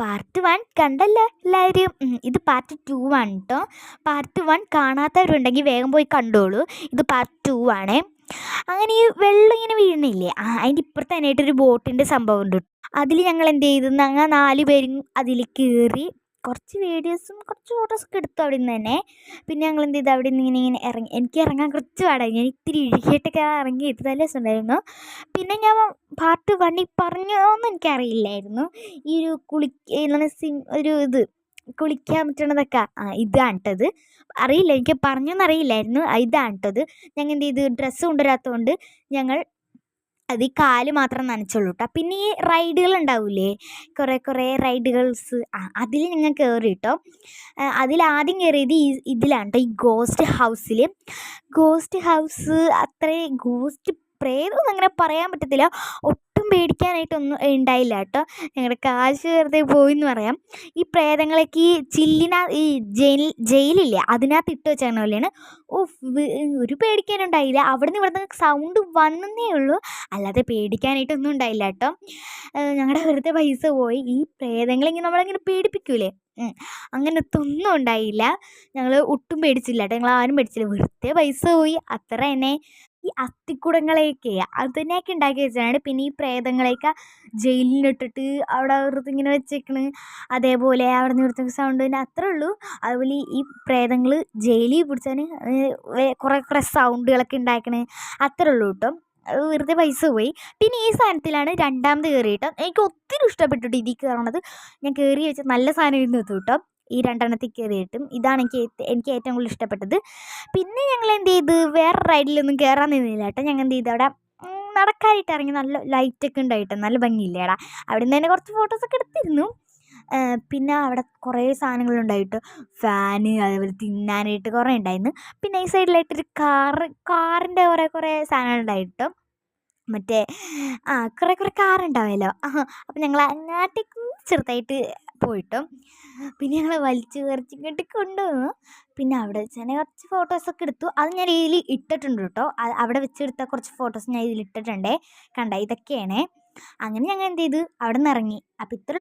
Part 1 കണ്ടല്ലോ എല്ലാവരും. ഇത് പാർട്ട് 2 ആണ് കേട്ടോ. പാർട്ട് 1 കാണാത്തവരുണ്ടെങ്കിൽ വേഗം പോയി കണ്ടോളൂ. ഇത് പാർട്ട് 2 ആണേ. അങ്ങനെ ഈ വെള്ളം ഇങ്ങനെ വീഴുന്നില്ലേ, അതിൻ്റെ ഇപ്പുറത്ത് തന്നെയായിട്ടൊരു ബോട്ടിൻ്റെ സംഭവം ഉണ്ട്. അതിൽ ഞങ്ങൾ എന്ത് ചെയ്തെന്ന്, അങ്ങനെ 4 പേരും അതിൽ കയറി കുറച്ച് വീഡിയോസും കുറച്ച് ഫോട്ടോസൊക്കെ എടുത്തു അവിടെ നിന്ന് തന്നെ. പിന്നെ ഞങ്ങൾ എന്ത് ചെയ്തു, അവിടെ നിന്ന് ഇങ്ങനെ ഇങ്ങനെ ഇറങ്ങി. എനിക്ക് ഇറങ്ങാൻ കുറച്ച് പാടായി, ഞാൻ ഇത്തിരി ഇഴുകിയിട്ടൊക്കെ ഇറങ്ങിയിട്ട് നല്ല രസമുണ്ടായിരുന്നു. പിന്നെ ഞാൻ പാർട്ട് 1 പറഞ്ഞോന്ന് എനിക്കറിയില്ലായിരുന്നു. ഈ ഒരു ഇത് കുളിക്കാൻ പറ്റണതൊക്കെ ഇതാണ് കേട്ടത്. അറിയില്ല, എനിക്ക് പറഞ്ഞൊന്നറിയില്ലായിരുന്നു. ഇതാണ് കേട്ടത്. ഞങ്ങൾ എന്ത് ചെയ്ത്, ഡ്രസ്സ് കൊണ്ടുവരാത്തതുകൊണ്ട് ഞങ്ങൾ അത് ഈ കാല് മാത്രം നനച്ചുള്ളൂ കേട്ടോ. പിന്നെ ഈ റൈഡുകൾ ഉണ്ടാവില്ലേ, കുറേ റൈഡുകൾസ്, അതിൽ ഞങ്ങൾ കയറി കേട്ടോ. അതിലാദ്യം കയറിയത് ഇതിലാണ് കേട്ടോ, ഈ ഗോസ്റ്റ് ഹൗസ് അത്രയും പ്രേതമൊന്നും അങ്ങനെ പറയാൻ പറ്റത്തില്ല. ഒട്ടും പേടിക്കാനായിട്ടൊന്നും ഉണ്ടായില്ല കേട്ടോ. ഞങ്ങളുടെ കാശ് വെറുതെ പോയിന്ന് പറയാം. ഈ പ്രേതങ്ങളൊക്കെ ഈ ജയിലില്ലേ അതിനകത്ത് ഇട്ട് വെച്ചാൽ പോലെയാണ്. ഒരു പേടിക്കാനുണ്ടായില്ല. അവിടെ നിന്ന് ഇവിടുന്ന് സൗണ്ട് വന്നേ ഉള്ളൂ, അല്ലാതെ പേടിക്കാനായിട്ടൊന്നും ഉണ്ടായില്ല കേട്ടോ. ഞങ്ങളുടെ വെറുതെ പൈസ പോയി. ഈ പ്രേതങ്ങളിങ്ങനെ നമ്മളിങ്ങനെ പേടിപ്പിക്കൂലേ, അങ്ങനത്തെ ഒന്നും ഉണ്ടായില്ല. ഞങ്ങൾ ഒട്ടും പേടിച്ചില്ല കേട്ടോ. ഞങ്ങൾ ആരും പേടിച്ചില്ല, വെറുതെ പൈസ പോയി അത്ര തന്നെ. ഈ അസ്ഥിക്കുടങ്ങളെയൊക്കെ അതിനെയൊക്കെ ഉണ്ടാക്കി വെച്ചതാണ്. പിന്നെ ഈ പ്രേതങ്ങളെയൊക്കെ ജയിലിലിട്ടിട്ട് അവിടെ വെറുതെ ഇങ്ങനെ വെച്ചേക്കണ്. അതേപോലെ അവിടെ നിന്ന് ഇവിടുത്തെ സൗണ്ട് തന്നെ അത്രേ ഉള്ളൂ. അതുപോലെ ഈ പ്രേതങ്ങൾ ജയിലിൽ പിടിച്ചാൽ കുറേ സൗണ്ടുകളൊക്കെ ഉണ്ടാക്കണേ, അത്രേ ഉള്ളൂ കേട്ടോ. വെറുതെ പൈസ പോയി. പിന്നെ ഈ സാധനത്തിലാണ് രണ്ടാമത് കയറിയിട്ട് എനിക്ക് ഒത്തിരി ഇഷ്ടപ്പെട്ടിട്ട് ഇതിൽ കയറണത്. ഞാൻ കയറി വെച്ചാൽ നല്ല സാധനം ഇരുന്ന് എത്തും കേട്ടോ. ഈ രണ്ടെണ്ണത്തിൽ കയറിയിട്ടും ഇതാണ് എനിക്ക് ഏറ്റവും കൂടുതൽ ഇഷ്ടപ്പെട്ടത്. പിന്നെ ഞങ്ങൾ എന്ത് ചെയ്ത്, വേറെ റൈഡിലൊന്നും കയറാൻ നിന്നില്ല കേട്ടോ. ഞങ്ങൾ എന്ത് ചെയ്ത്, അവിടെ നടക്കാനായിട്ട് ഇറങ്ങി. നല്ല ലൈറ്റൊക്കെ ഉണ്ടായിട്ട് നല്ല ഭംഗിയില്ലേടാ. അവിടെ നിന്ന് തന്നെ കുറച്ച് ഫോട്ടോസൊക്കെ എടുത്തിരുന്നു. പിന്നെ അവിടെ കുറേ സാധനങ്ങളുണ്ടായിട്ട്, ഫാന്, അതേപോലെ തിന്നാനായിട്ട് കുറേ ഉണ്ടായിരുന്നു. പിന്നെ ഈ സൈഡിലായിട്ടൊരു കാറിൻ്റെ കുറേ സാധനങ്ങളുണ്ടായിട്ടും, മറ്റേ കുറേ കാറുണ്ടാവുമല്ലോ. അപ്പം ഞങ്ങൾ അങ്ങോട്ടേക്ക് ചെറുതായിട്ട് പോയിട്ടും. പിന്നെ ഞങ്ങൾ വലിച്ചു ഇങ്ങോട്ട് കൊണ്ടുവന്നു. പിന്നെ അവിടെ വെച്ച് തന്നെ കുറച്ച് ഫോട്ടോസൊക്കെ എടുത്തു. അത് ഞാൻ ഇതിൽ ഇട്ടിട്ടുണ്ട് കേട്ടോ. അവിടെ വെച്ചെടുത്ത കുറച്ച് ഫോട്ടോസ് ഞാൻ ഇതിൽ ഇട്ടിട്ടുണ്ടേ. കണ്ട, ഇതൊക്കെയാണേ. അങ്ങനെ ഞങ്ങൾ എന്ത് ചെയ്തു, അവിടെ നിന്ന് ഇറങ്ങി. അപ്പം ഇത്ര